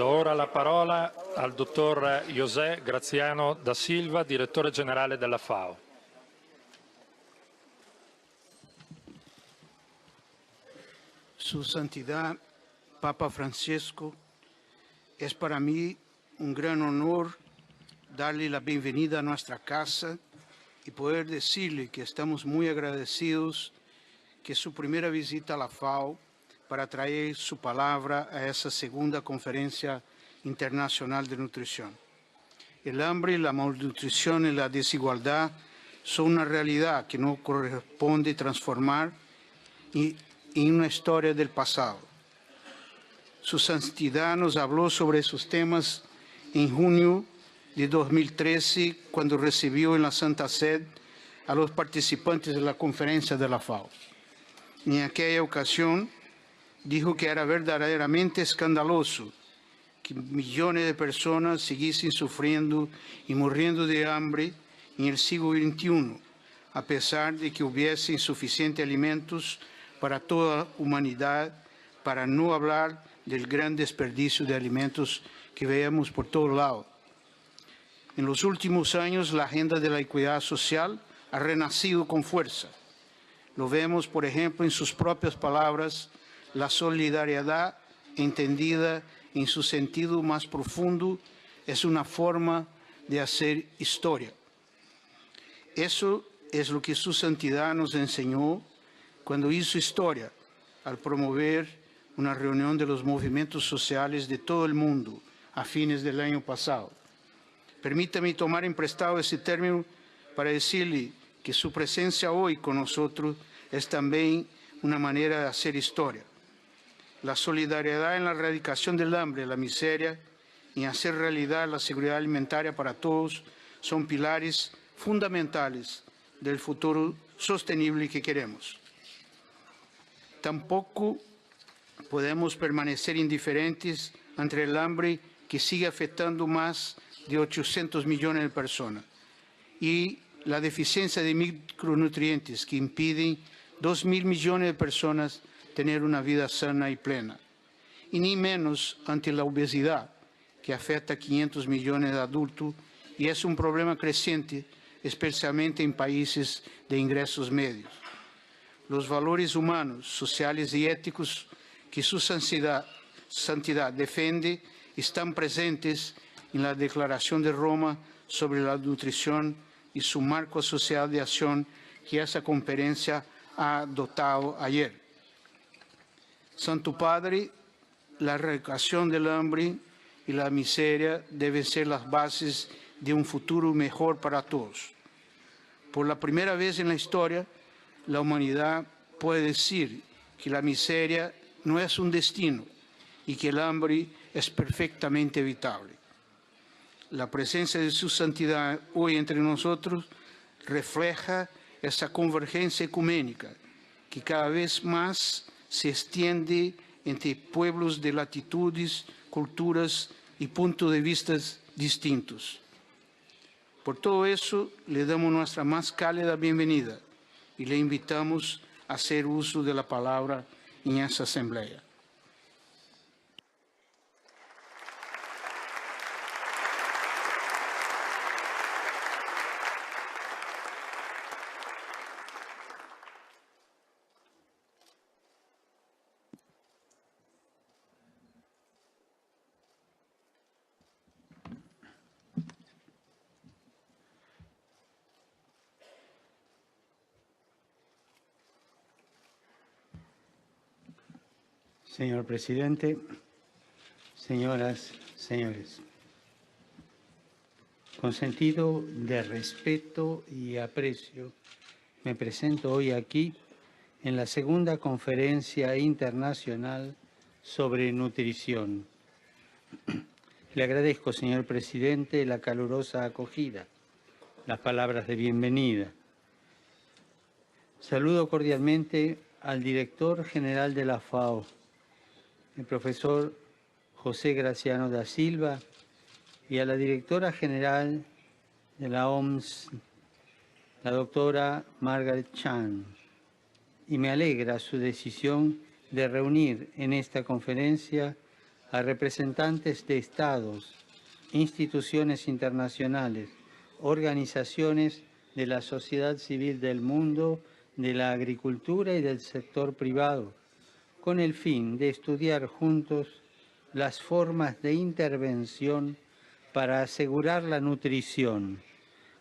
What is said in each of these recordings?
Do ora la parola al dottor José Graziano da Silva, direttore generale della FAO. Su Santidad, Papa Francisco, es para mí un gran honor darle la bienvenida a nuestra casa y poder decirle que estamos muy agradecidos que su primera visita a la FAO para traer su palabra a esa segunda conferencia internacional de nutrición. El hambre, la malnutrición y la desigualdad son una realidad que no corresponde transformar en una historia del pasado. Su Santidad nos habló sobre esos temas en junio de 2013, cuando recibió en la Santa Sede a los participantes de la conferencia de la FAO. En aquella ocasión dijo que era verdaderamente escandaloso que millones de personas siguiesen sufriendo y muriendo de hambre en el siglo XXI, a pesar de que hubiese suficientes alimentos para toda la humanidad, para no hablar del gran desperdicio de alimentos que veamos por todos lados. En los últimos años, la agenda de la equidad social ha renacido con fuerza. Lo vemos, por ejemplo, en sus propias palabras: la solidaridad, entendida en su sentido más profundo, es una forma de hacer historia. Eso es lo que su Santidad nos enseñó cuando hizo historia al promover una reunión de los movimientos sociales de todo el mundo a fines del año pasado. Permítame tomar en prestado ese término para decirle que su presencia hoy con nosotros es también una manera de hacer historia. La solidaridad en la erradicación del hambre, la miseria, y hacer realidad la seguridad alimentaria para todos son pilares fundamentales del futuro sostenible que queremos. Tampoco podemos permanecer indiferentes ante el hambre que sigue afectando más de 800 millones de personas y la deficiencia de micronutrientes que impiden 2.000 millones de personas tener una vida sana y plena. Y ni menos ante la obesidad, que afecta a 500 millones de adultos y es un problema creciente, especialmente en países de ingresos medios. Los valores humanos, sociales y éticos que su santidad defiende están presentes en la Declaración de Roma sobre la nutrición y su marco social de acción que esa conferencia ha adoptado ayer. Santo Padre, la erradicación del hambre y la miseria deben ser las bases de un futuro mejor para todos. Por la primera vez en la historia, la humanidad puede decir que la miseria no es un destino y que el hambre es perfectamente evitable. La presencia de su Santidad hoy entre nosotros refleja esa convergencia ecuménica que cada vez más se extiende entre pueblos de latitudes, culturas y puntos de vista distintos. Por todo eso, le damos nuestra más cálida bienvenida y le invitamos a hacer uso de la palabra en esta asamblea. Señor presidente, señoras, señores, con sentido de respeto y aprecio, me presento hoy aquí en la segunda conferencia internacional sobre nutrición. Le agradezco, señor presidente, la calurosa acogida, las palabras de bienvenida. Saludo cordialmente al director general de la FAO, el profesor José Graziano da Silva, y a la directora general de la OMS, la doctora Margaret Chan. Y me alegra su decisión de reunir en esta conferencia a representantes de estados, instituciones internacionales, organizaciones de la sociedad civil del mundo, de la agricultura y del sector privado, con el fin de estudiar juntos las formas de intervención para asegurar la nutrición,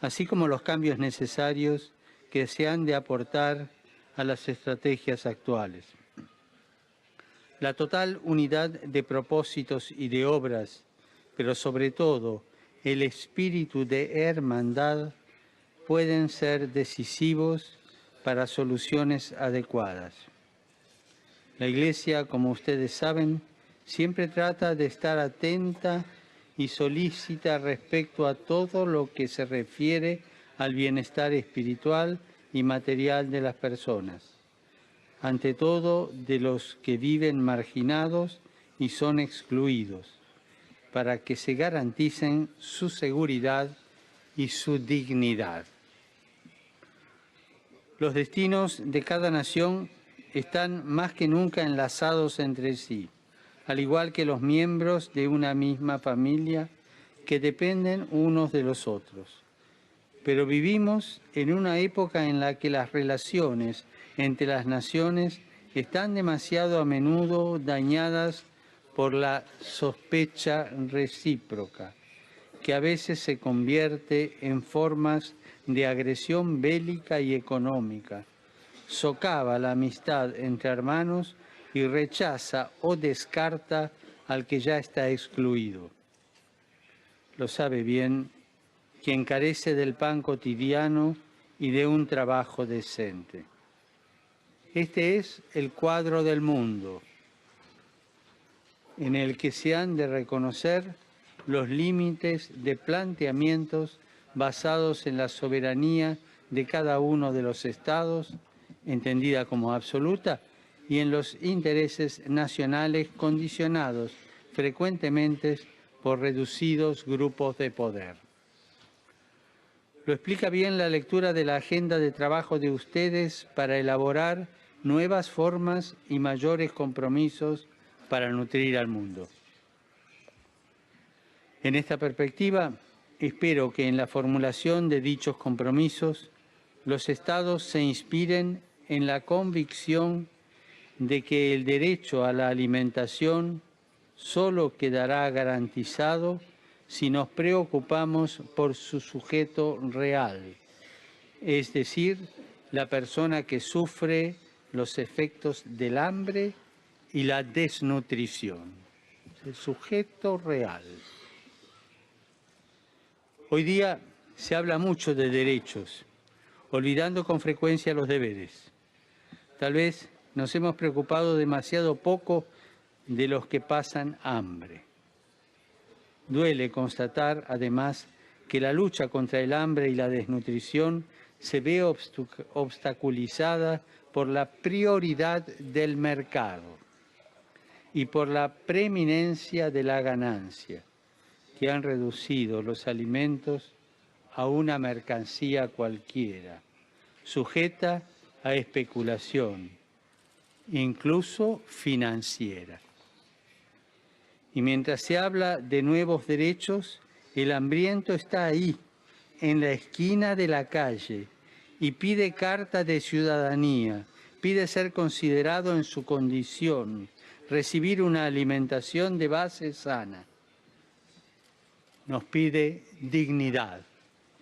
así como los cambios necesarios que se han de aportar a las estrategias actuales. La total unidad de propósitos y de obras, pero sobre todo el espíritu de hermandad, pueden ser decisivos para soluciones adecuadas. La Iglesia, como ustedes saben, siempre trata de estar atenta y solícita respecto a todo lo que se refiere al bienestar espiritual y material de las personas, ante todo de los que viven marginados y son excluidos, para que se garanticen su seguridad y su dignidad. Los destinos de cada nación están más que nunca enlazados entre sí, al igual que los miembros de una misma familia que dependen unos de los otros. Pero vivimos en una época en la que las relaciones entre las naciones están demasiado a menudo dañadas por la sospecha recíproca, que a veces se convierte en formas de agresión bélica y económica, socava la amistad entre hermanos y rechaza o descarta al que ya está excluido. Lo sabe bien quien carece del pan cotidiano y de un trabajo decente. Este es el cuadro del mundo en el que se han de reconocer los límites de planteamientos basados en la soberanía de cada uno de los estados, entendida como absoluta, y en los intereses nacionales condicionados frecuentemente por reducidos grupos de poder. Lo explica bien la lectura de la agenda de trabajo de ustedes para elaborar nuevas formas y mayores compromisos para nutrir al mundo. En esta perspectiva, espero que en la formulación de dichos compromisos los Estados se inspiren en la convicción de que el derecho a la alimentación solo quedará garantizado si nos preocupamos por su sujeto real, es decir, la persona que sufre los efectos del hambre y la desnutrición, el sujeto real. Hoy día se habla mucho de derechos, olvidando con frecuencia los deberes. Tal vez nos hemos preocupado demasiado poco de los que pasan hambre. Duele constatar, además, que la lucha contra el hambre y la desnutrición se ve obstaculizada por la prioridad del mercado y por la preeminencia de la ganancia, que han reducido los alimentos a una mercancía cualquiera, sujeta a especulación, incluso financiera. Y mientras se habla de nuevos derechos, el hambriento está ahí, en la esquina de la calle, y pide carta de ciudadanía, pide ser considerado en su condición, recibir una alimentación de base sana. Nos pide dignidad,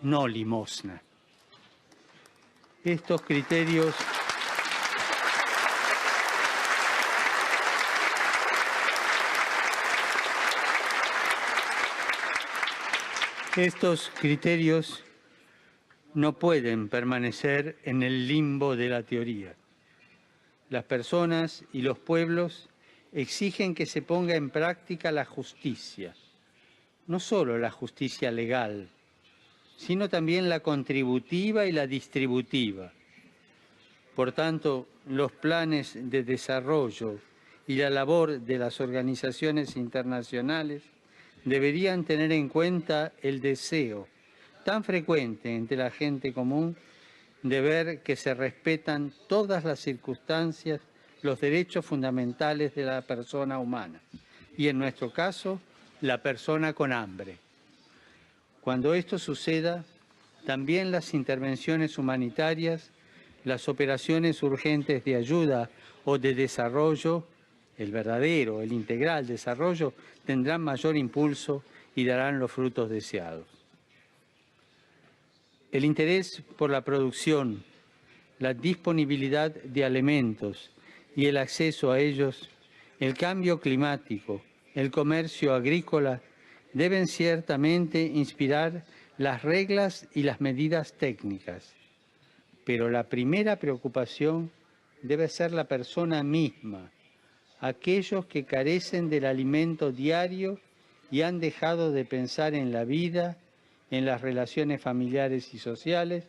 no limosna. Estos criterios no pueden permanecer en el limbo de la teoría. Las personas y los pueblos exigen que se ponga en práctica la justicia, no solo la justicia legal, sino también la contributiva y la distributiva. Por tanto, los planes de desarrollo y la labor de las organizaciones internacionales deberían tener en cuenta el deseo tan frecuente entre la gente común de ver que se respetan todas las circunstancias, los derechos fundamentales de la persona humana, y, en nuestro caso, la persona con hambre. Cuando esto suceda, también las intervenciones humanitarias, las operaciones urgentes de ayuda o de desarrollo, el verdadero, el integral desarrollo, tendrán mayor impulso y darán los frutos deseados. El interés por la producción, la disponibilidad de alimentos y el acceso a ellos, el cambio climático, el comercio agrícola, deben ciertamente inspirar las reglas y las medidas técnicas. Pero la primera preocupación debe ser la persona misma, aquellos que carecen del alimento diario y han dejado de pensar en la vida, en las relaciones familiares y sociales,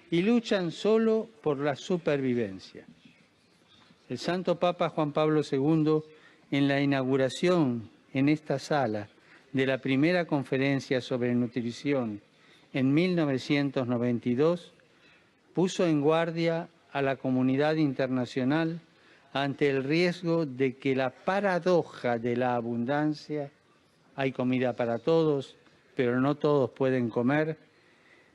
y luchan solo por la supervivencia. El Santo Papa Juan Pablo II, en la inauguración en esta sala de la primera conferencia sobre nutrición en 1992, puso en guardia a la comunidad internacional ante el riesgo de que la paradoja de la abundancia, hay comida para todos, pero no todos pueden comer,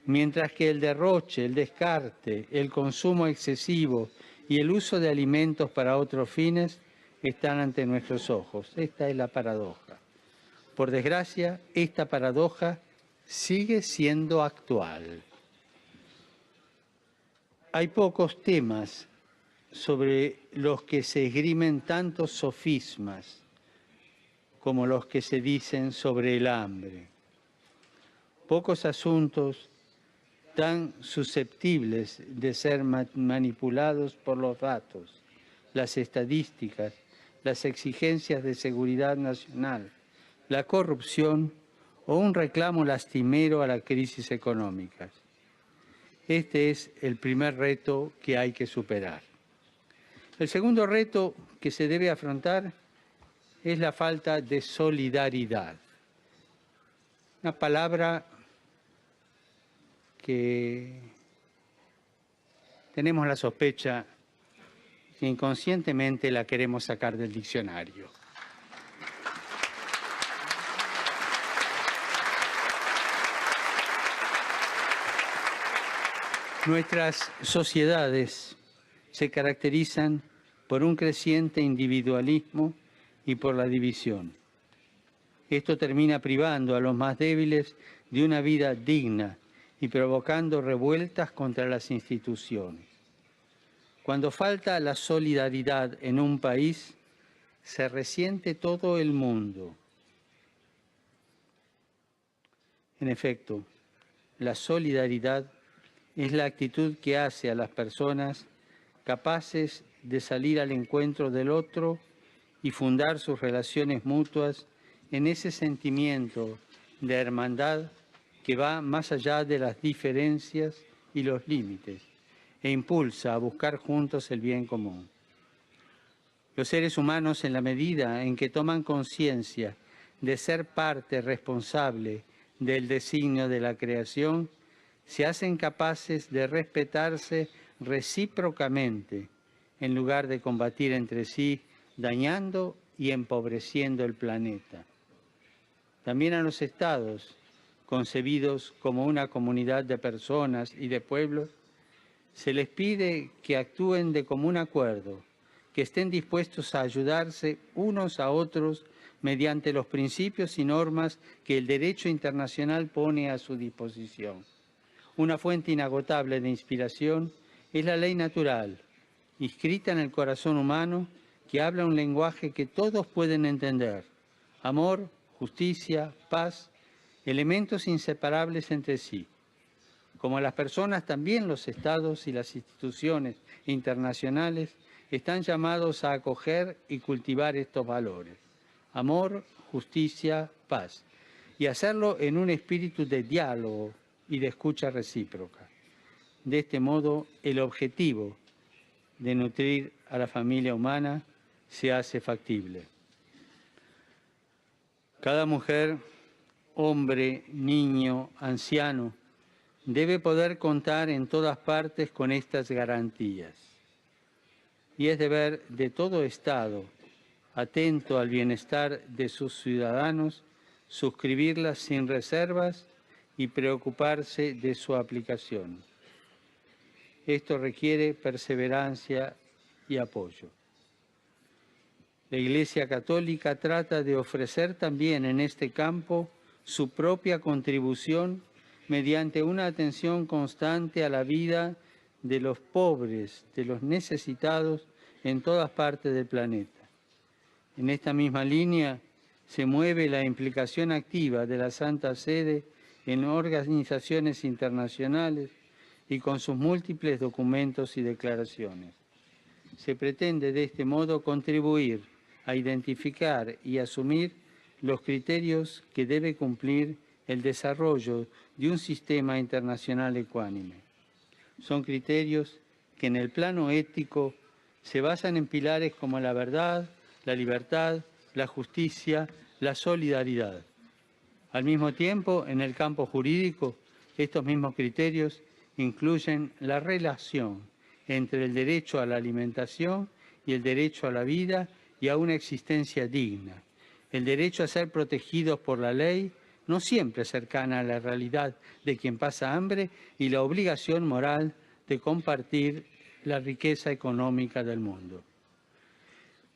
mientras que el derroche, el descarte, el consumo excesivo y el uso de alimentos para otros fines están ante nuestros ojos. Esta es la paradoja. Por desgracia, esta paradoja sigue siendo actual. Hay pocos temas sobre los que se esgrimen tantos sofismas como los que se dicen sobre el hambre. Pocos asuntos tan susceptibles de ser manipulados por los datos, las estadísticas, las exigencias de seguridad nacional, la corrupción o un reclamo lastimero a la crisis económica. Este es el primer reto que hay que superar. El segundo reto que se debe afrontar es la falta de solidaridad. Una palabra que tenemos la sospecha que inconscientemente la queremos sacar del diccionario. Nuestras sociedades se caracterizan por un creciente individualismo y por la división. Esto termina privando a los más débiles de una vida digna y provocando revueltas contra las instituciones. Cuando falta la solidaridad en un país, se resiente todo el mundo. En efecto, la solidaridad es la actitud que hace a las personas capaces de salir al encuentro del otro y fundar sus relaciones mutuas en ese sentimiento de hermandad que va más allá de las diferencias y los límites e impulsa a buscar juntos el bien común. Los seres humanos, en la medida en que toman conciencia de ser parte responsable del designio de la creación, se hacen capaces de respetarse recíprocamente en lugar de combatir entre sí, dañando y empobreciendo el planeta. También a los estados, concebidos como una comunidad de personas y de pueblos, se les pide que actúen de común acuerdo, que estén dispuestos a ayudarse unos a otros mediante los principios y normas que el derecho internacional pone a su disposición. Una fuente inagotable de inspiración es la ley natural, inscrita en el corazón humano, que habla un lenguaje que todos pueden entender. Amor, justicia, paz, elementos inseparables entre sí. Como las personas, también los estados y las instituciones internacionales están llamados a acoger y cultivar estos valores. Amor, justicia, paz. Y hacerlo en un espíritu de diálogo y de escucha recíproca. De este modo, el objetivo de nutrir a la familia humana se hace factible. Cada mujer, hombre, niño, anciano, debe poder contar en todas partes con estas garantías. Y es deber de todo Estado atento al bienestar de sus ciudadanos, suscribirlas sin reservas y preocuparse de su aplicación. Esto requiere perseverancia y apoyo. La Iglesia Católica trata de ofrecer también en este campo su propia contribución mediante una atención constante a la vida de los pobres, de los necesitados en todas partes del planeta. En esta misma línea se mueve la implicación activa de la Santa Sede en organizaciones internacionales y con sus múltiples documentos y declaraciones. Se pretende de este modo contribuir a identificar y asumir los criterios que debe cumplir el desarrollo de un sistema internacional ecuánime. Son criterios que en el plano ético se basan en pilares como la verdad, la libertad, la justicia, la solidaridad. Al mismo tiempo, en el campo jurídico, estos mismos criterios incluyen la relación entre el derecho a la alimentación y el derecho a la vida y a una existencia digna, el derecho a ser protegidos por la ley, no siempre cercana a la realidad de quien pasa hambre, y la obligación moral de compartir la riqueza económica del mundo.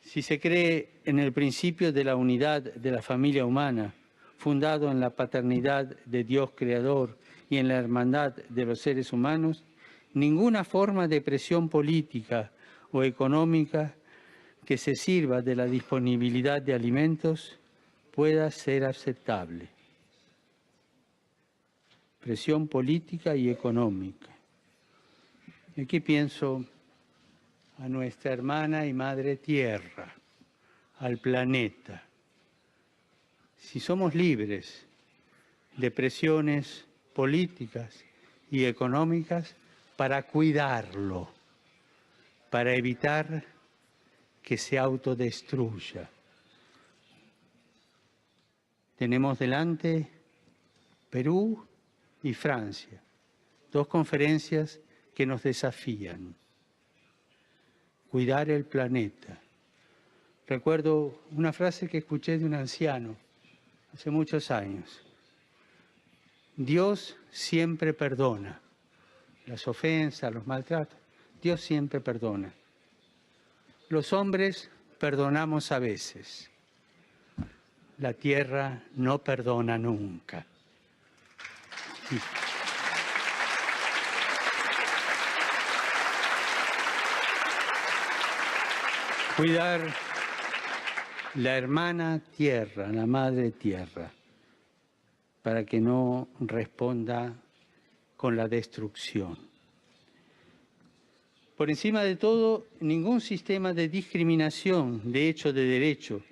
Si se cree en el principio de la unidad de la familia humana, fundado en la paternidad de Dios Creador y en la hermandad de los seres humanos, ninguna forma de presión política o económica que se sirva de la disponibilidad de alimentos pueda ser aceptable. Presión política y económica. Y aquí pienso a nuestra hermana y madre tierra, al planeta. Si somos libres de presiones políticas y económicas para cuidarlo, para evitar que se autodestruya. Tenemos delante Perú y Francia, dos conferencias que nos desafían. Cuidar el planeta. Recuerdo una frase que escuché de un anciano hace muchos años. Dios siempre perdona las ofensas, los maltratos. Dios siempre perdona. Los hombres perdonamos a veces. La tierra no perdona nunca. Cuidar la hermana tierra, la madre tierra, para que no responda con la destrucción. Por encima de todo, ningún sistema de discriminación de hecho de derecho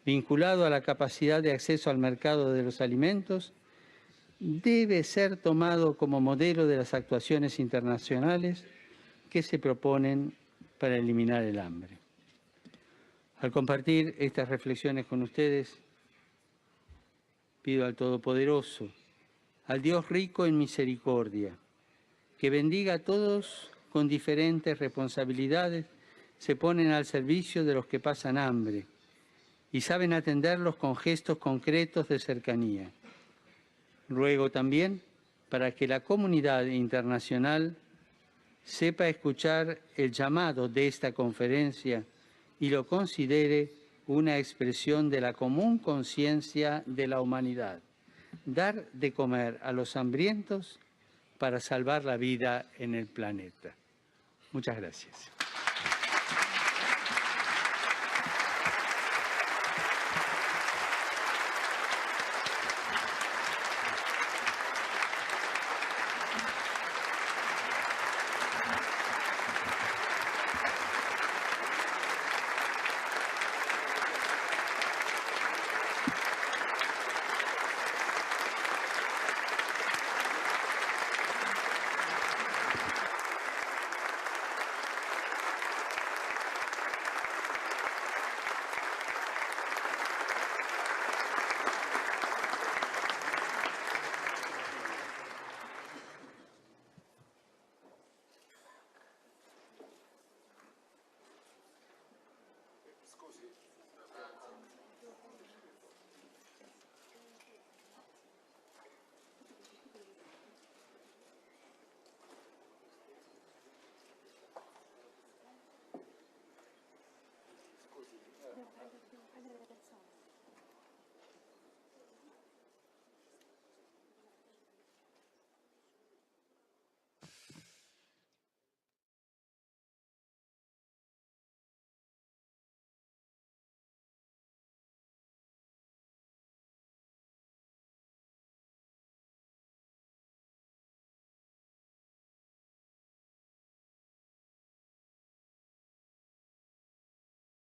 vinculado a la capacidad de acceso al mercado de los alimentos debe ser tomado como modelo de las actuaciones internacionales que se proponen para eliminar el hambre. Al compartir estas reflexiones con ustedes, pido al Todopoderoso, al Dios rico en misericordia, que bendiga a todos con diferentes responsabilidades, se ponen al servicio de los que pasan hambre y saben atenderlos con gestos concretos de cercanía. Ruego también para que la comunidad internacional sepa escuchar el llamado de esta conferencia y lo considere una expresión de la común conciencia de la humanidad. Dar de comer a los hambrientos para salvar la vida en el planeta. Muchas gracias.